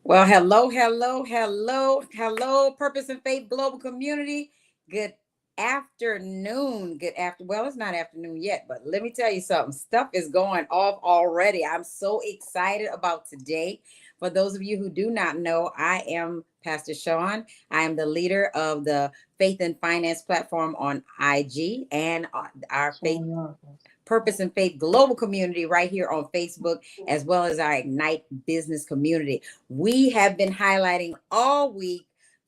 Well, hello, hello, hello, hello, Purpose and Faith Global Community. Good afternoon. Well, it's not afternoon yet, but let me tell you something. Stuff is going off already. I'm so excited about today. For those of you who do not know, I am Pastor Sean. I am the leader of the Faith and Finance platform on IG and our Faith Purpose and Faith Global Community right here on Facebook, as well as our Ignite Business Community. We have been highlighting all week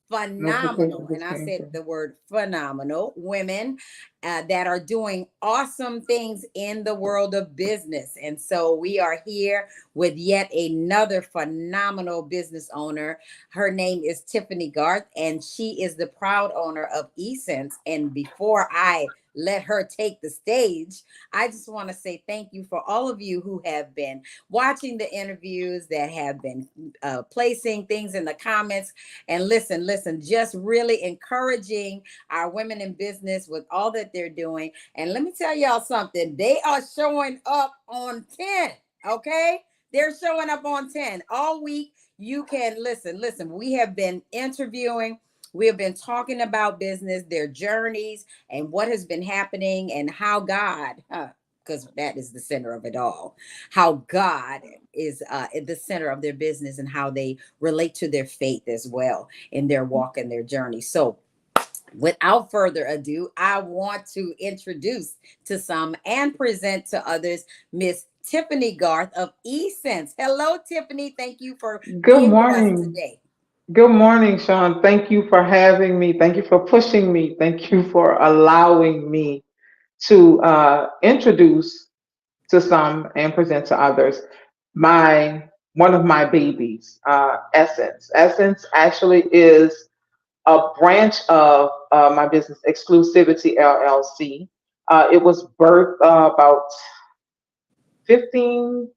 phenomenal, and I said the word phenomenal, women that are doing awesome things in the world of business. And so we are here with yet another phenomenal business owner. Her name is Tiffany Garth, and she is the proud owner of EsScents. And before I let her take the stage, I just want to say thank you for all of you who have been watching the interviews, that have been placing things in the comments. And listen, just really encouraging our women in business with all that they're doing. And let me tell y'all something, they are showing up on 10, okay? They're showing up on 10 all week. You can listen, we have been interviewing. We have been talking about business, their journeys, and what has been happening, and how God, because that is the center of it all, how God is at the center of their business and how they relate to their faith as well in their walk and their journey. So without further ado, I want to introduce to some and present to others Miss Tiffany Garth of EsScents. Hello, Tiffany. Thank you for Good being with us morning. today. Good morning, Sean. Thank you for having me. Thank you for pushing me. Thank you for allowing me to introduce to some and present to others my one of my babies, Essence. Essence actually is a branch of my business, Exclusivity LLC. It was birthed about 15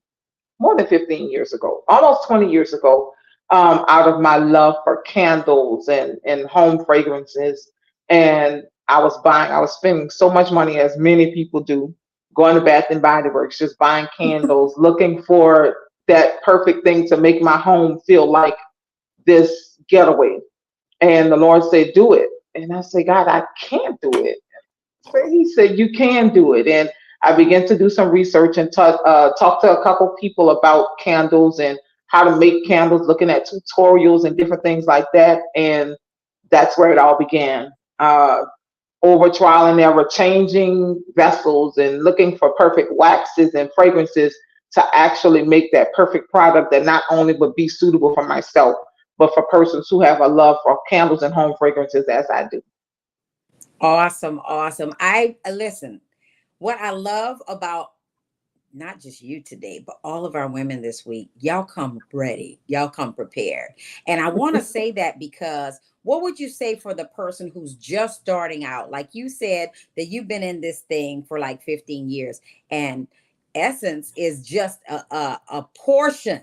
more than 15 years ago, almost 20 years ago, out of my love for candles and home fragrances. And I was spending so much money, as many people do, going to Bath and Body Works, just buying candles, looking for that perfect thing to make my home feel like this getaway. And the Lord said, do it. And I said, God, I can't do it. So he said, you can do it. And I began to do some research and talk to a couple people about candles and how to make candles, looking at tutorials and different things like that. And that's where it all began. Over trial and error, changing vessels and looking for perfect waxes and fragrances to actually make that perfect product that not only would be suitable for myself, but for persons who have a love for candles and home fragrances as I do. Awesome, awesome. I listen. What I love about not just you today, but all of our women this week, y'all come ready, y'all come prepared. And I want to say that because what would you say for the person who's just starting out? Like you said, that you've been in this thing for like 15 years, and Essence is just a portion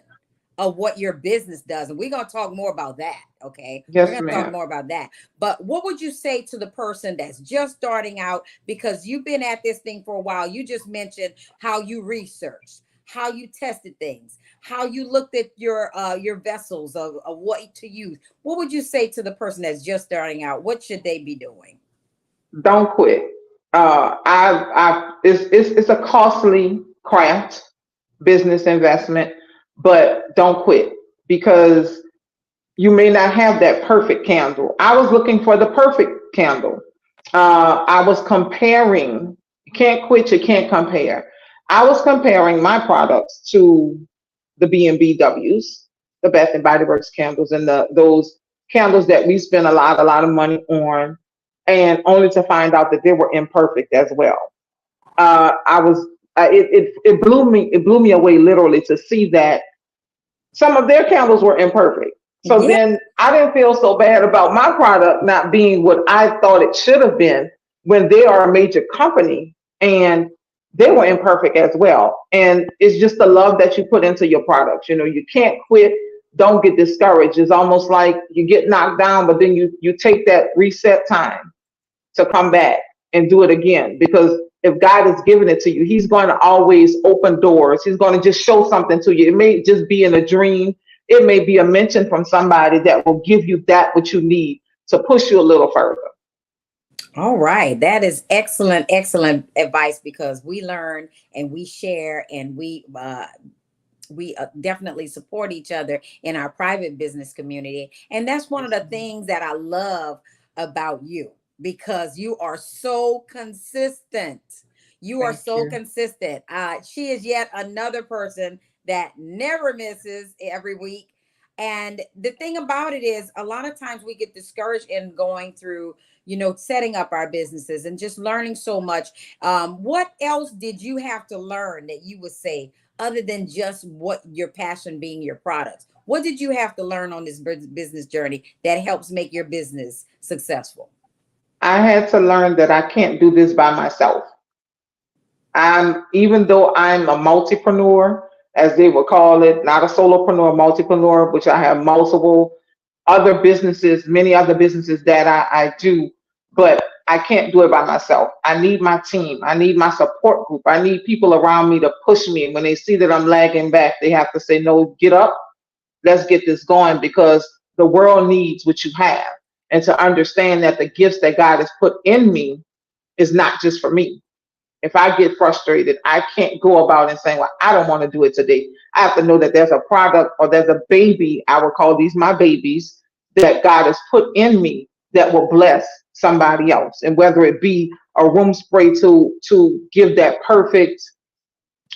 of what your business does. And we're going to talk more about that. Okay. We're Yes, going to talk ma'am. more about that. But what would you say to the person that's just starting out? Because you've been at this thing for a while. You just mentioned how you researched, how you tested things, how you looked at your vessels of what to use. What would you say to the person that's just starting out? What should they be doing? Don't quit. It's a costly craft, business investment, but don't quit because you may not have that perfect candle. I was looking for the perfect candle. I was comparing. You can't quit. You can't compare. I was comparing my products to the B&BWs, the Bath and Body Works candles, and those candles that we spend a lot of money on, and only to find out that they were imperfect as well. I was it blew me away literally to see that some of their candles were imperfect. So Yeah. then I didn't feel so bad about my product not being what I thought it should have been when they are a major company and they were imperfect as well. And it's just the love that you put into your products. You know, you can't quit. Don't get discouraged. It's almost like you get knocked down, but then you take that reset time to come back and do it again. Because if God has given it to you, He's going to always open doors. He's going to just show something to you. It may just be in a dream. it may be a mention from somebody that will give you that what you need to push you a little further. All right. That is excellent, excellent advice because we learn and we share and we definitely support each other in our private business community. And that's one of Yes, the ma'am. things that I love about you because you are so consistent. You are Thank so you. consistent. She is yet another person that never misses every week. And the thing about it is, a lot of times we get discouraged in going through, setting up our businesses and just learning so much. What else did you have to learn that you would say, other than just what your passion being your products? What did you have to learn on this business journey that helps make your business successful? I had to learn that I can't do this by myself. Even though I'm a multipreneur, as they would call it, not a solopreneur, multipreneur, which I have multiple other businesses, many other businesses that I do, but I can't do it by myself. I need my team. I need my support group. I need people around me to push me. When they see that I'm lagging back, they have to say, no, get up. Let's get this going because the world needs what you have. And to understand that the gifts that God has put in me is not just for me. If I get frustrated, I can't go about and saying, well, I don't want to do it today. I have to know that there's a product or there's a baby, I would call these my babies, that God has put in me that will bless somebody else. And whether it be a room spray to give that perfect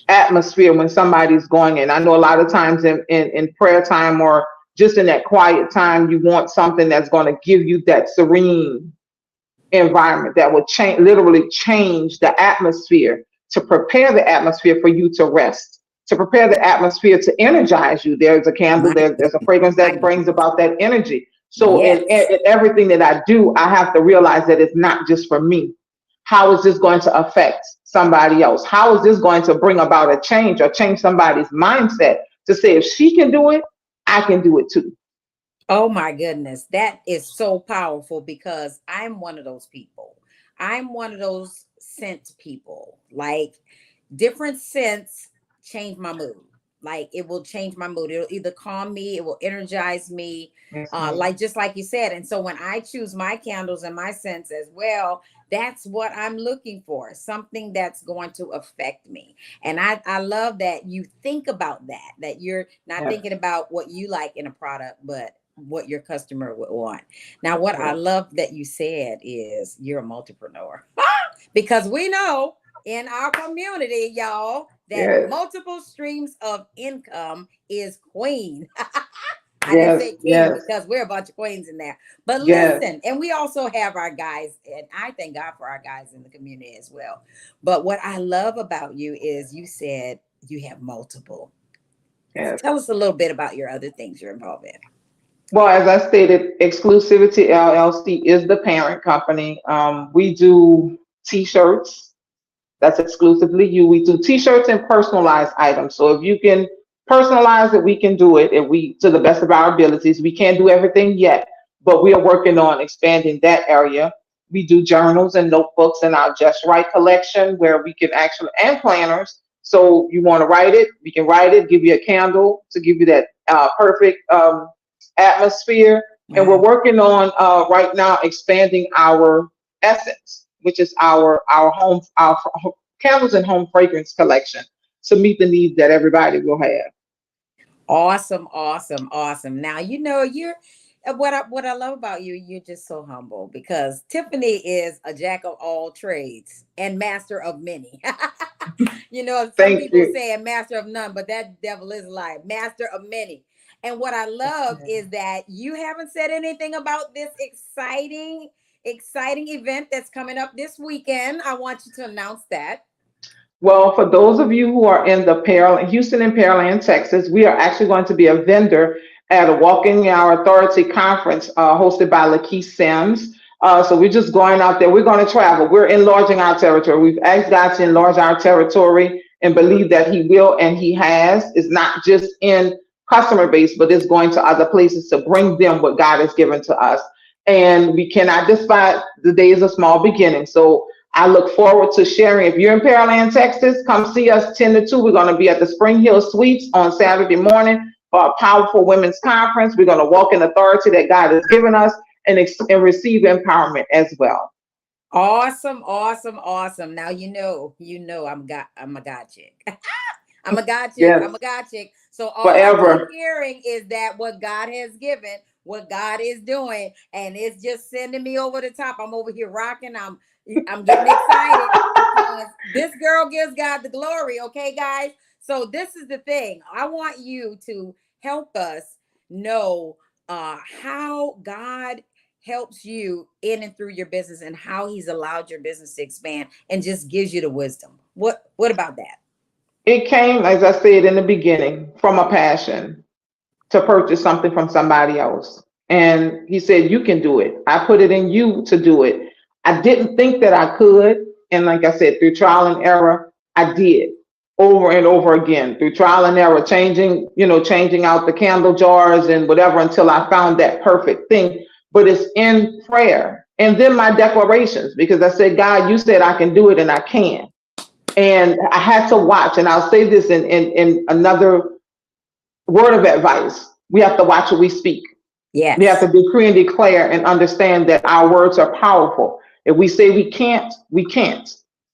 atmosphere when somebody's going in. I know a lot of times in prayer time or just in that quiet time, you want something that's going to give you that serene environment that will change, literally change the atmosphere, to prepare the atmosphere for you to rest, to prepare the atmosphere to energize you. There's a candle, My there's a fragrance my that brings about that energy. So yes. in everything that I do, I have to realize that it's not just for me. How is this going to affect somebody else? How is this going to bring about a change or change somebody's mindset to say, if she can do it, I can do it too. Oh my goodness, that is so powerful because I'm one of those people. I'm one of those scent people. Like different scents change my mood. Like it will change my mood. It'll either calm me, it will energize me, Yes, ma'am. like just like you said. And so when I choose my candles and my scents as well, that's what I'm looking for. Something that's going to affect me. And I love that you think about that, that you're not Yes, thinking about what you like in a product, but what your customer would want. Now, what I yes, love that you said is you're a multipreneur because we know in our community, y'all, that yes, multiple streams of income is queen. I didn't yes, say king yes, because we're a bunch of queens in there. But yes, listen, and we also have our guys, and I thank God for our guys in the community as well. But what I love about you is you said you have multiple. yes. Tell us a little bit about your other things you're involved in. Well, as I stated, Exclusivity LLC is the parent company. We do T-shirts. That's exclusively you. We do T-shirts and personalized items. So if you can personalize it, we can do it. And we, to the best of our abilities, we can't do everything yet, but we are working on expanding that area. We do journals and notebooks in our Just Right collection where we can actually, and planners. So you want to write it, we can write it, give you a candle to give you that perfect atmosphere. And we're Wow. working on right now expanding our essence, which is our home our candles and home fragrance collection to meet the needs that everybody will have. Awesome, awesome, awesome. Now you know you're what I love about you, you're just so humble because Tiffany is a jack of all trades and master of many. Some Thank people you. say a master of none, but that devil is a lie. Master of many. And what I Yes, love ma'am. is that you haven't said anything about this exciting event that's coming up this weekend. I want you to announce that. Well, for those of you who are in the Houston and Pearland, Texas, we are actually going to be a vendor at a Walking Our Authority conference hosted by Lakeith Sims. So we're just going out there. We're going to travel. We're enlarging our territory. We've asked God to enlarge our territory and believe that He will, and He has. It's not just in customer base, but it's going to other places to bring them what God has given to us. And we cannot despise the days of small beginnings. So I look forward to sharing. If you're in Pearland, Texas, come see us 10 to 2. We're going to be at the Spring Hill Suites on Saturday morning for a powerful women's conference. We're going to walk in authority that God has given us and receive empowerment as well. Awesome, awesome, awesome. Now I'm a God chick. I'm a God chick. Yes, I'm a God chick. So all I keep forever. hearing is that what God has given, what God is doing, and it's just sending me over the top. I'm over here rocking. I'm getting excited because this girl gives God the glory. Okay, guys. So this is the thing. I want you to help us know how God helps you in and through your business and how he's allowed your business to expand and just gives you the wisdom. What about that? It came, as I said in the beginning, from a passion to purchase something from somebody else. And he said, you can do it. I put it in you to do it. I didn't think that I could. And like I said, through trial and error, I did over and over again through trial and error, changing out the candle jars and whatever until I found that perfect thing. But it's in prayer. And then my declarations, because I said, God, you said I can do it and I can. And I had to watch, and I'll say this in another word of advice. We have to watch what we speak. We have Yes. to decree and declare and understand that our words are powerful. If we say we can't,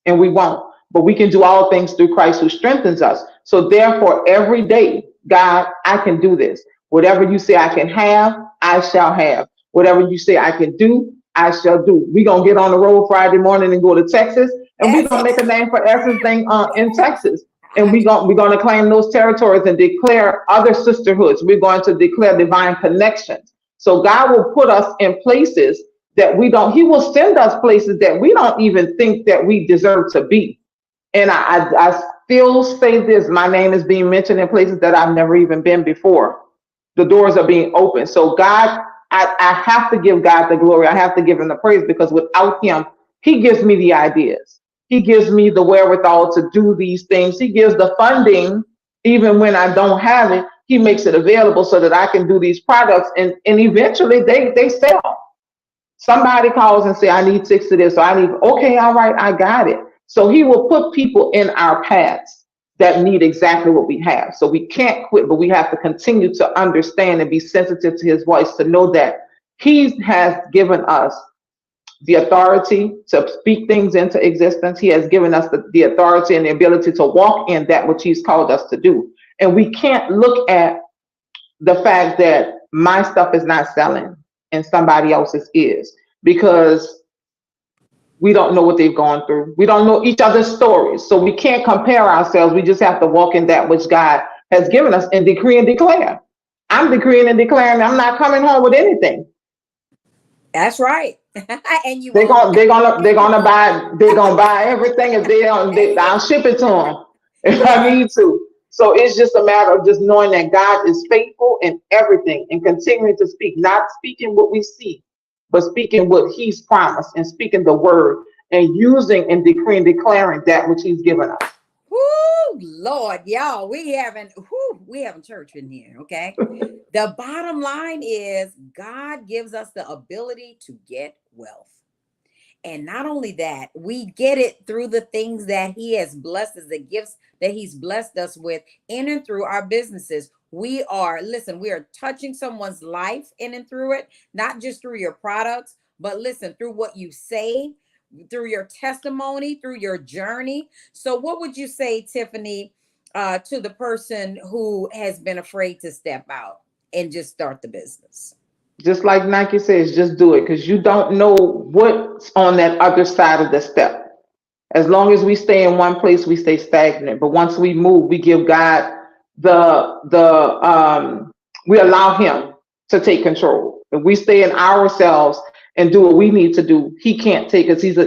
and we won't. But we can do all things through Christ who strengthens us. So therefore, every day, God, I can do this. Whatever you say I can have, I shall have. Whatever you say I can do, I shall do. We're going to get on the road Friday morning and go to Texas, and we're That's going to it. make a name for Essence thing in Texas. And we're going to claim those territories and declare other sisterhoods. We're going to declare divine connections. So God will put us in places that he will send us places that we don't even think that we deserve to be. And I still say this, my name is being mentioned in places that I've never even been before. The doors are being opened. So God, I have to give God the glory. I have to give him the praise, because without him, he gives me the ideas. He gives me the wherewithal to do these things. He gives the funding, even when I don't have it. He makes it available so that I can do these products, and eventually they sell. Somebody calls and say, I need 6 of this, or okay, all right, I got it. So he will put people in our paths that need exactly what we have. So we can't quit, but we have to continue to understand and be sensitive to his voice to know that he has given us the authority to speak things into existence. He has given us the authority and the ability to walk in that which he's called us to do. And we can't look at the fact that my stuff is not selling and somebody else's is, because we don't know what they've gone through. We don't know each other's stories. So we can't compare ourselves. We just have to walk in that which God has given us and decree and declare. I'm decreeing and declaring I'm not coming home with anything. That's right. And you They're won't. gonna they're gonna they're gonna buy everything. If I'll ship it to them if I Yes. need to. So it's just a matter of just knowing that God is faithful in everything and continuing to speak, not speaking what we see, but speaking what he's promised and speaking the word and using and decreeing, declaring that which he's given us. Whoo, Lord, y'all, we having church in here, okay? The bottom line is God gives us the ability to get wealth. And not only that, we get it through the things that he has blessed us, the gifts that he's blessed us with in and through our businesses. We are touching someone's life in and through it, not just through your products, but listen, through what you say, through your testimony, through your journey. So what would you say, Tiffany, to the person who has been afraid to step out and just start the business? Just like Nike says, just do it, because you don't know what's on that other side of the step. As long as we stay in one place, we stay stagnant. But once we move, we give God we allow him to take control. If we stay in ourselves and do what we need to do, he can't take us. He's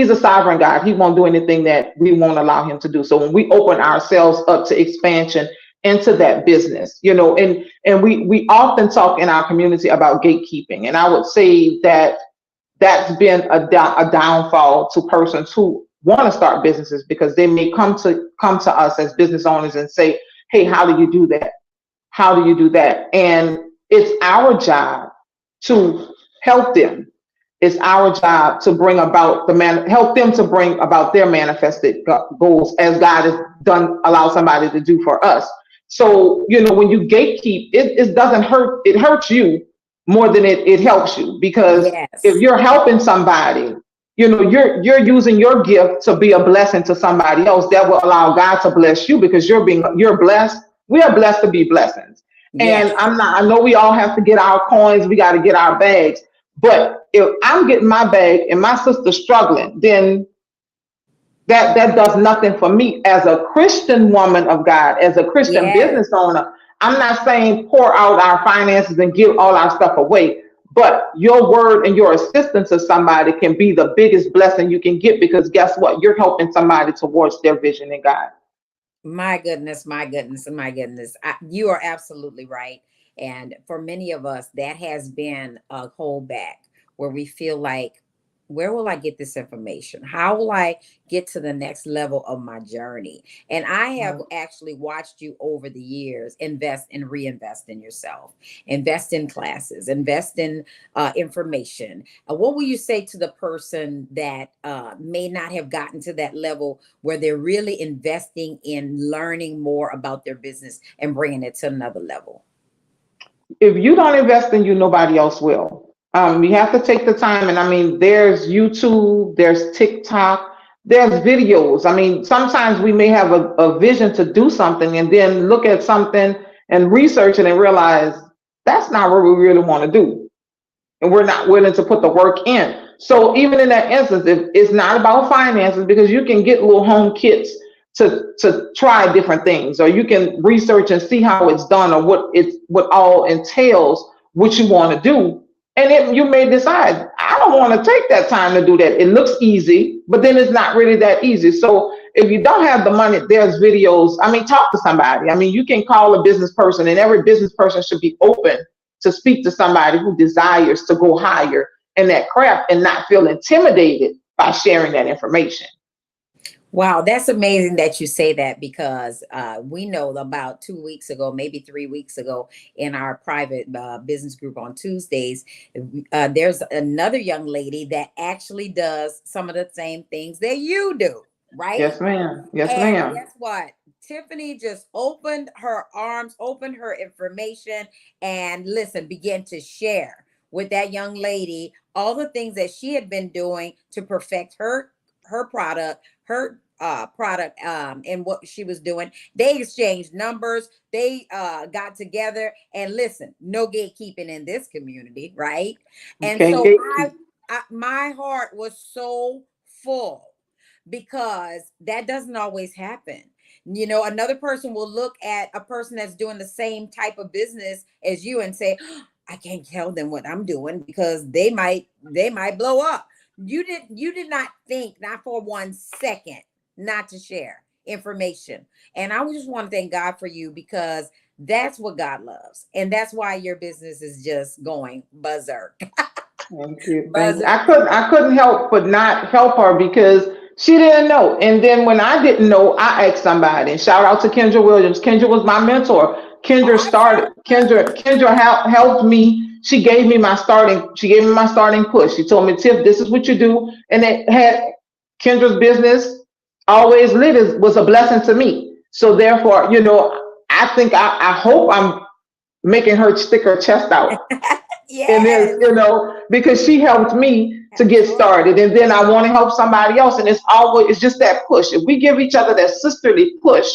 a sovereign God. He won't do anything that we won't allow him to do. So when we open ourselves up to expansion into that business, and we often talk in our community about gatekeeping, and I would say that that's been a downfall to persons who want to start businesses, because they may come to us as business owners and say, hey, how do you do that? How do you do that? And it's our job to help them. It's our job to bring about help them to bring about their manifested goals, as God has allow somebody to do for us. So, when you gatekeep, it doesn't hurt. It hurts you more than it helps you, because if Yes. you're helping somebody, you're using your gift to be a blessing to somebody else. That will allow God to bless you, because you're blessed. We are blessed to be blessings. And Yes. I know we all have to get our coins. We got to get our bags. But if I'm getting my bag and my sister's struggling, then that does nothing for me as a Christian woman of God, as a Christian Yes. business owner. I'm not saying pour out our finances and give all our stuff away, but your word and your assistance to somebody can be the biggest blessing you can get, because guess what? You're helping somebody towards their vision in God. My goodness, my goodness, and my goodness. You are absolutely right. And for many of us, that has been a holdback where we feel like, where will I get this information? How will I get to the next level of my journey? And I have actually watched you over the years invest and reinvest in yourself, invest in classes, invest in information. What will you say to the person that may not have gotten to that level where they're really investing in learning more about their business and bringing it to another level? If you don't invest in you, nobody else will. You have to take the time. And I mean, there's YouTube, there's TikTok, there's videos. I mean, sometimes we may have a vision to do something and then look at something and research it and realize that's not what we really want to do, and we're not willing to put the work in. So even in that instance, if it's not about finances, because you can get little home kits to try different things, or you can research and see how it's done, or what all entails what you want to do. And you may decide, I don't want to take that time to do that. It looks easy, but then it's not really that easy. So if you don't have the money, there's videos. I mean, talk to somebody. I mean, you can call a business person, and every business person should be open to speak to somebody who desires to go higher in that craft and not feel intimidated by sharing that information. Wow, that's amazing that you say that, because we know about 2 weeks ago, maybe 3 weeks ago, in our private business group on Tuesdays, there's another young lady that actually does some of the same things that you do, right? Yes, ma'am. Yes, And ma'am. guess what? Tiffany just opened her arms, opened her information, and listen, began to share with that young lady all the things that she had been doing to perfect her product, her product, and what she was doing. They exchanged numbers. They got together, and listen, no gatekeeping in this community, right? You And can't so gatekeep. my heart was so full, because that doesn't always happen. Another person will look at a person that's doing the same type of business as you and say, I can't tell them what I'm doing because they might blow up. You did not think, not for 1 second, not to share information. And I just want to thank God for you, because that's what God loves. And that's why your business is just going berserk. Thank you. Thank you. Berserk. I couldn't help but not help her, because she didn't know. And then when I didn't know, I asked somebody. And shout out to Kendra Williams. Kendra was my mentor. Kendra helped me. She gave me my starting push. She told me, Tiff, this is what you do. And it had Kendra's business always lit was a blessing to me. So therefore, I hope I'm making her stick her chest out in this, Yes. because she helped me to get started, and then I want to help somebody else. And it's just that push. If we give each other that sisterly push,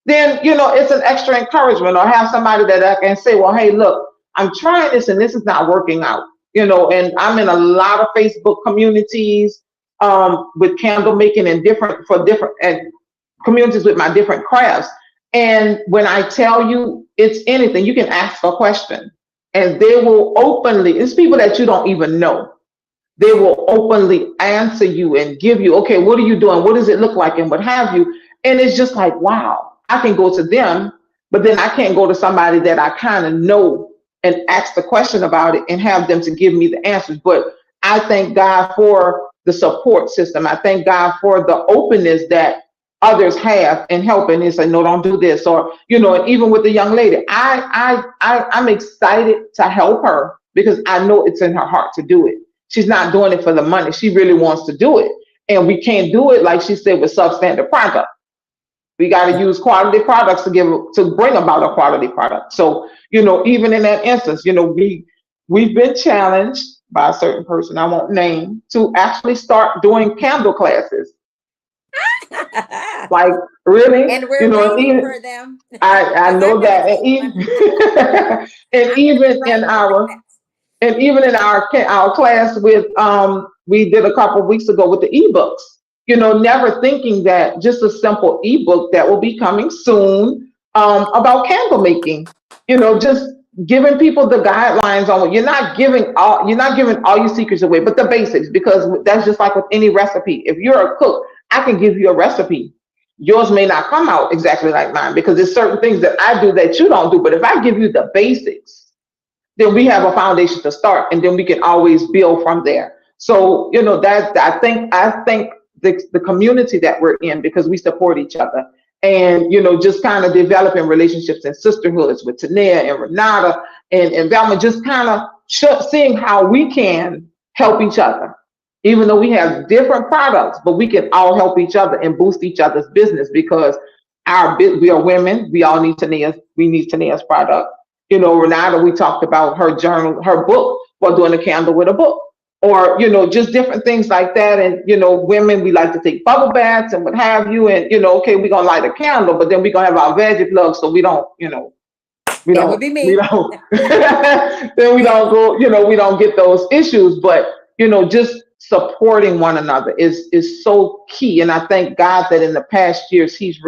then it's an extra encouragement, or have somebody that I can say, well, hey, look, I'm trying this and this is not working out. And I'm in a lot of Facebook communities, with candle making, and different and communities with my different crafts. And when I tell you, it's anything, you can ask a question and they will openly, it's people that you don't even know. They will openly answer you and give you, okay, what are you doing? What does it look like? And what have you? And it's just like, wow, I can go to them, but then I can't go to somebody that I kind of know and ask the question about it and have them to give me the answers. But I thank God for the support system. I thank God for the openness that others have in helping and say, no, don't do this. Or, and even with the young lady, I'm excited to help her, because I know it's in her heart to do it. She's not doing it for the money. She really wants to do it. And we can't do it, like she said, with substandard product. We got to use quality products to bring about a quality product. So, even in that instance, we've been challenged by a certain person I won't name to actually start doing candle classes. Like, really, And we're and waiting even for them I because know I'm going to that, take one. and I'm going to even be in writing the our request. and even in our class with we did a couple of weeks ago with the ebooks, never thinking that just a simple ebook that will be coming soon about candle making, just giving people the guidelines on you're not giving all your secrets away, but the basics, because that's just like with any recipe. If you're a cook, I can give you a recipe. Yours may not come out exactly like mine because there's certain things that I do that you don't do. But if I give you the basics, then we have a foundation to start, and then we can always build from there. So, that I think the community that we're in, because we support each other, and just kind of developing relationships and sisterhoods with Tanea and Renata and Velma, just kind of seeing how we can help each other, even though we have different products, but we can all help each other and boost each other's business, because we are women. We all need Tanea's product. Renata, we talked about her journal, her book, while doing a candle with a book, or, just different things like that. And, women, we like to take bubble baths and what have you. And, okay, we're going to light a candle, but then we're going to have our veggie plugs. So we don't, That would be we me. don't, then we don't go, we don't get those issues. But, just supporting one another is so key. And I thank God that in the past years, he's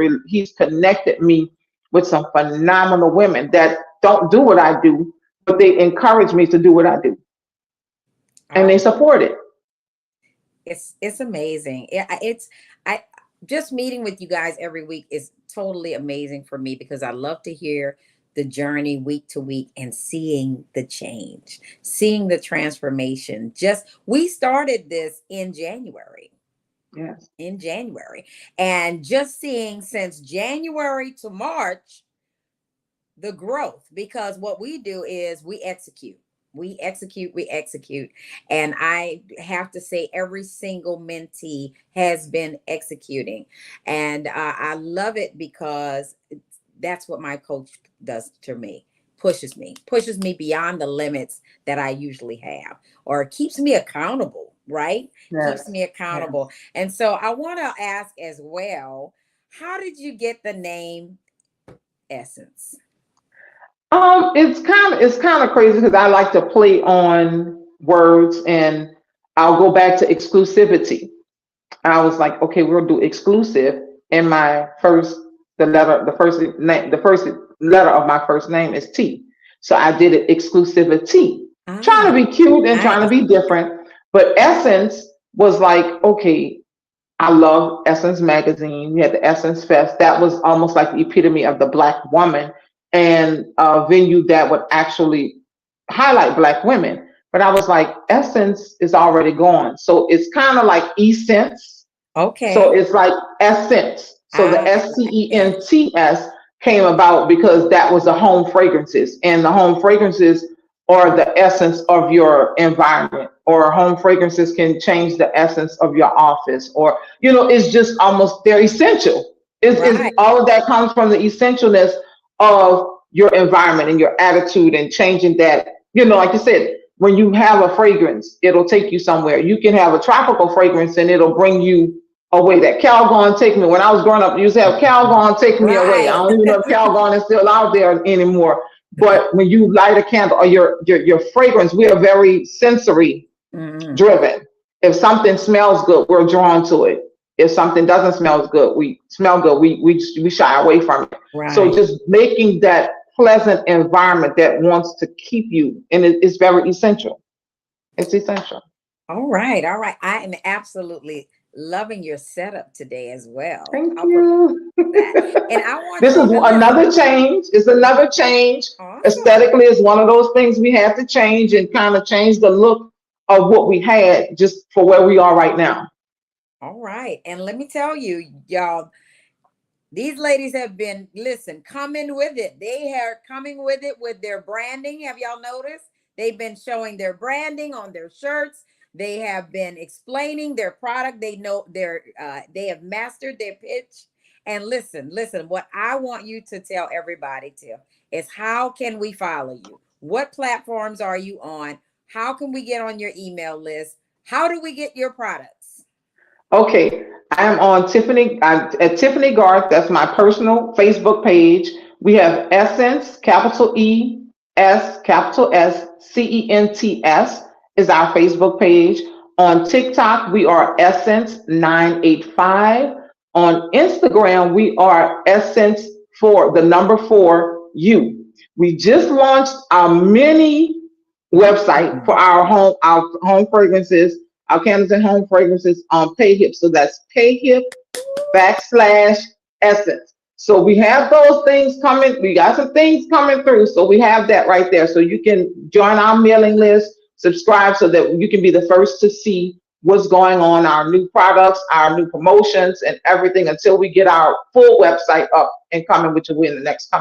connected me with some phenomenal women that don't do what I do, but they encourage me to do what I do, and they Oh, support it. it's amazing. I just meeting with you guys every week is totally amazing for me because I love to hear the journey week to week and seeing the change, seeing the transformation. Just we started this in January. Yes. In January. And just seeing since January to March the growth, because what we do is we execute. And I have to say, every single mentee has been executing. And I love it because that's what my coach does to me. Pushes me beyond the limits that I usually have, or keeps me accountable, right? Keeps Yes. me accountable. Yes. And so I want to ask as well, how did you get the name Essence? It's kind of crazy because I like to play on words, and I'll go back to exclusivity. I was like, okay, we'll do exclusive. And the first letter of my first name is T. So I did it exclusivity, trying Ah, to be cute and trying to nice. be different. But Essence was like, okay, I love Essence magazine. We had the Essence Fest. That was almost like the epitome of the Black woman, and a venue that would actually highlight Black women. But I was like, Essence is already gone. So it's kind of like Essence. So Okay. it's like Essence. So the I like that. SCENTS came about because that was the home fragrances, and the home fragrances are the essence of your environment, or home fragrances can change the essence of your office, or it's just almost they're essential. Is Right. all of that comes from the essentialness of your environment and your attitude, and changing that. Like you said, when you have a fragrance, it'll take you somewhere. You can have a tropical fragrance and it'll bring you away. That Calgon take me. When I was growing up, you used to have Calgon take me away. I Right. don't even know if Calgon is still out there anymore. But when you light a candle, or your fragrance, we are very sensory Mhm. driven. If something smells good, we're drawn to it. If something doesn't smell good, we shy away from it. So Right. just making that pleasant environment that wants to keep you, and it's very essential. It's essential. All right. All right. I am absolutely loving your setup today as well. Thank How professional you. is that? And I want This is you to listen. another change. It's another change. Awesome. Aesthetically, it's one of those things we have to change, and kind of change the look of what we had just for where we are right now. All right. And let me tell you, y'all, these ladies have been, listen, coming with it. They are coming with it with their branding. Have y'all noticed? They've been showing their branding on their shirts. They have been explaining their product. They know they have mastered their pitch. And listen, what I want you to tell everybody, Tiff, is how can we follow you? What platforms are you on? How can we get on your email list? How do we get your products? Okay, I am on Tiffany at Tiffany Garth. That's my personal Facebook page. We have Essence, capital E capital SCENTS is our Facebook page. On TikTok, we are Essence 985. On Instagram, we are Essence for the number 4U. We just launched our mini website for our home fragrances, our candles and home fragrances on PayHip. So that's PayHip /Essence. So we have those things coming. We got some things coming through. So we have that right there. So you can join our mailing list, subscribe so that you can be the first to see what's going on, our new products, our new promotions, and everything until we get our full website up and coming, which will be in the next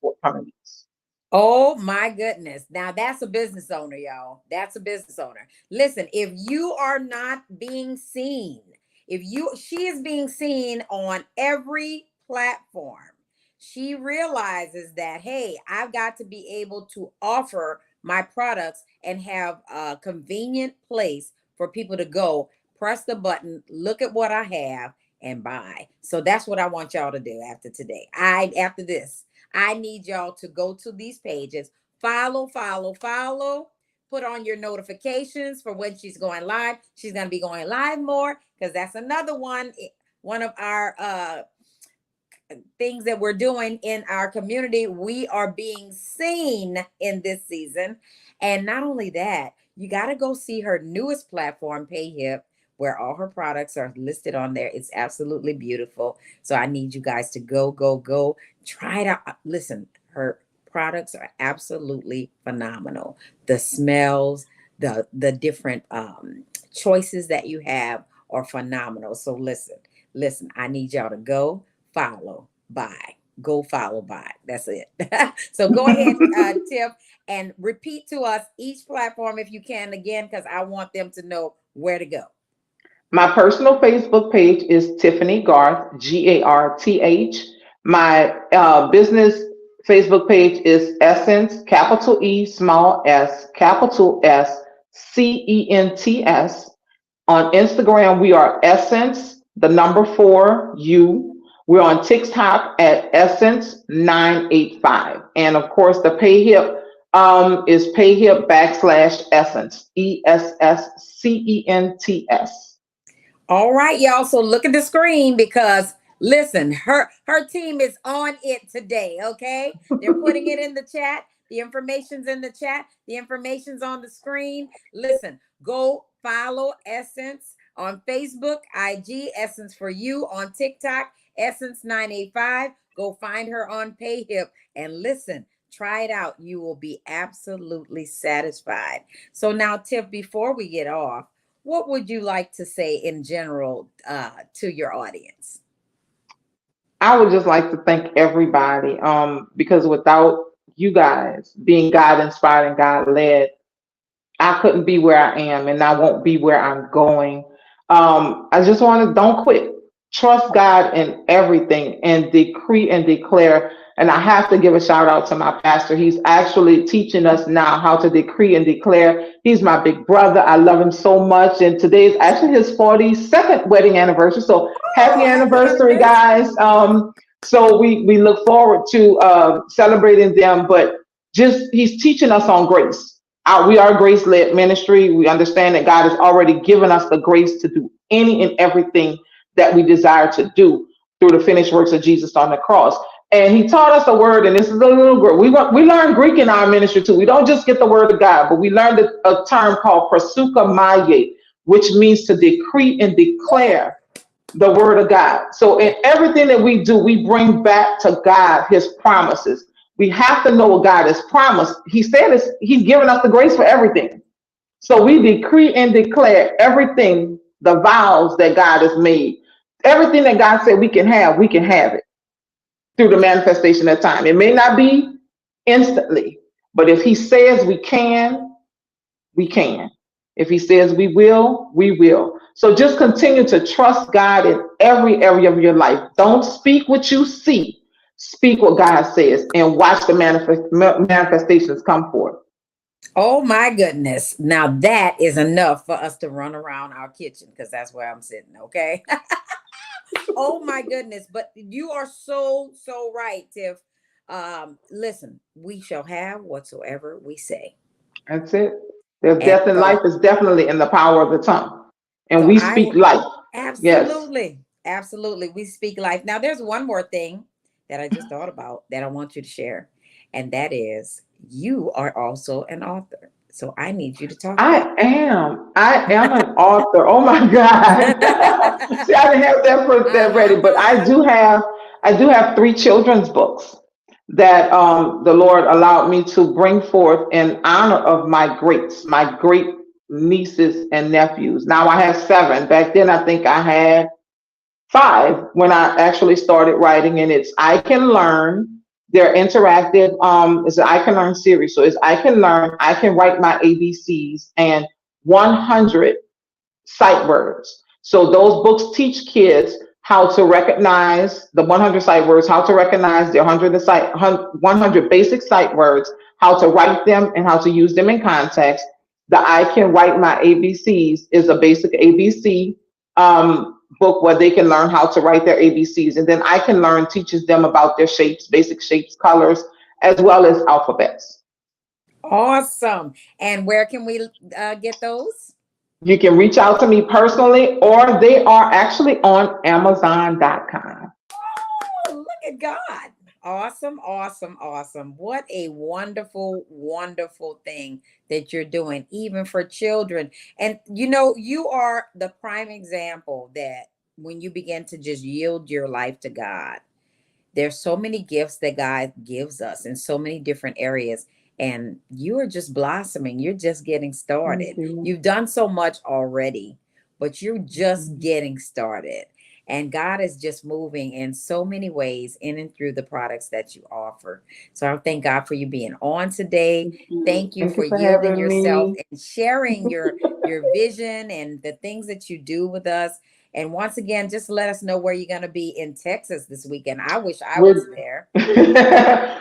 forthcoming weeks. Oh my goodness. Now that's a business owner, y'all. That's a business owner. Listen, if you are not being seen, she is being seen on every platform. She realizes that, hey, I've got to be able to offer my products and have a convenient place for people to go, press the button, look at what I have, and buy. So that's what I want y'all to do after today. After this. I need y'all to go to these pages, follow, put on your notifications for when she's going live. She's going to be going live more because that's another one of our things that we're doing in our community. We are being seen in this season. And not only that, you got to go see her newest platform, PayHip, where all her products are listed on there. It's absolutely beautiful. So I need you guys to go, try it out. Listen, her products are absolutely phenomenal. The smells, the different choices that you have are phenomenal. So listen, I need y'all to go follow, buy. Go follow, buy. That's it. So go ahead, Tiff, and repeat to us each platform if you can again, because I want them to know where to go. My personal Facebook page is Tiffany Garth, Garth. My business Facebook page is Essence, capital E, small s, capital SCENTS. On Instagram, we are Essence, the number 4U. We're on TikTok at Essence 985. And of course, the PayHip is PayHip /Essence, ESSCENTS. All right, y'all. So look at the screen because listen, her team is on it today. Okay, they're putting it in the chat. The information's in the chat. The information's on the screen. Listen, go follow Essence on Facebook, IG Essence for You, on TikTok Essence 985. Go find her on PayHip and listen. Try it out. You will be absolutely satisfied. So now, Tiff, before we get off, what would you like to say in general to your audience? I would just like to thank everybody because without you guys being God inspired and God led, I couldn't be where I am and I won't be where I'm going. I just want to don't quit. Trust God in everything and decree and declare. And I have to give a shout out to my pastor. He's actually teaching us now how to decree and declare. He's my big brother. I love him so much. And today is actually his 42nd wedding anniversary. So happy anniversary, guys. So we look forward to celebrating them. But just he's teaching us on grace. We are a grace-led ministry. We understand that God has already given us the grace to do any and everything that we desire to do through the finished works of Jesus on the cross. And he taught us a word, and this is a little Greek. We learn Greek in our ministry too. We don't just get the word of God, but we learned a term called proseuchomai, which means to decree and declare the word of God. So in everything that we do, we bring back to God his promises. We have to know what God has promised. He said he's given us the grace for everything. So we decree and declare everything, the vows that God has made. Everything that God said we can have it through the manifestation of time. It may not be instantly, but if he says we can, we can. If he says we will, we will. So just continue to trust God in every area of your life. Don't speak what you see. Speak what God says and watch the manifestations come forth. Oh my goodness. Now that is enough for us to run around our kitchen because that's where I'm sitting. Okay. Oh my goodness. But you are so, so right, Tiff. Listen, we shall have whatsoever we say. That's it. There's And death and life so, is definitely in the power of the tongue. And so we I speak life. Yes. absolutely, absolutely, we speak life. Now, there's one more thing that I just thought about that I want you to share, and that is you are also an author. So I need you to talk about I am. I am an author. Oh my God. it. See, I didn't have that ready, but Uh-huh. I do have three children's books that the Lord allowed me to bring forth in honor of my great nieces and nephews. Now I have seven. Back then I think I had five when I actually started writing, and it's I Can Learn. They're interactive. It's an I Can Learn series. So it's I Can Learn, I Can Write My ABCs, and 100 sight words. So those books teach kids how to recognize the 100 sight words, how to recognize the 100 basic sight words, how to write them, and how to use them in context. The I Can Write My ABCs is a basic ABC book where they can learn how to write their ABCs. And then I Can Learn teaches them about their shapes, basic shapes, colors, as well as alphabets. Awesome. And where can we get those? You can reach out to me personally, or they are actually on Amazon.com. Oh, look at God. Awesome, awesome, awesome. What a wonderful, wonderful thing that you're doing, even for children. And you are the prime example that when you begin to just yield your life to God, there's so many gifts that God gives us in so many different areas. And you are just blossoming. You're just getting Thank started. you. You've done so much already, but you're just Mhm. getting started. And God is just moving in so many ways in and through the products that you offer. So I thank God for you being on today. Thank you. Thank you Thank for you for yielding having yourself me. and sharing your vision and the things that you do with us. And once again, just let us know where you're going to be in Texas this weekend. I wish I was We're there.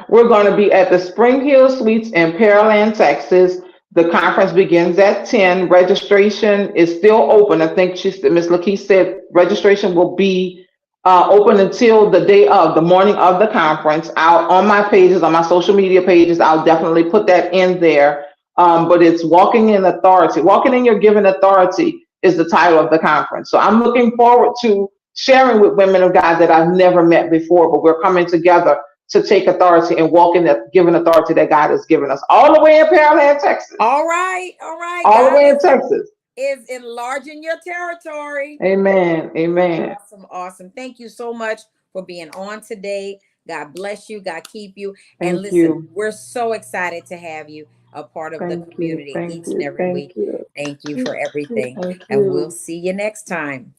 we're going to be at the Spring Hill Suites in Pearland, Texas. The conference begins at 10. Registration is still open. I think Miss Lakeith said registration will be open until the day of the morning of the conference. Out on my pages, on my social media pages, I'll definitely put that in there. But it's Walking in Authority. Walking in Your Given Authority is the title of the conference. So I'm looking forward to sharing with women of God that I've never met before, but we're coming together to take authority and walk in the given authority that God has given us, all the way in Pearland, Texas. All right, all right. All the God way in Texas. is enlarging your territory. Amen. Amen. Awesome, awesome. Thank you so much for being on today. God bless you. God keep you. And Thank listen, you. we're so excited to have you a part of the Thank you. community Thank each and you. every Thank week. you. Thank you for everything. Thank And we'll you. see you next time.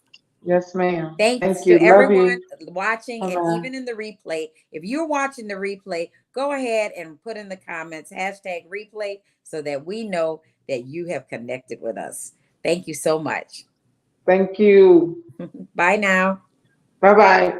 Yes, ma'am. Thanks Thank you. to Love everyone you. watching Bye and bye. even in the replay. If you're watching the replay, go ahead and put in the comments hashtag replay so that we know that you have connected with us. Thank you so much. Thank you. Bye now. Bye bye.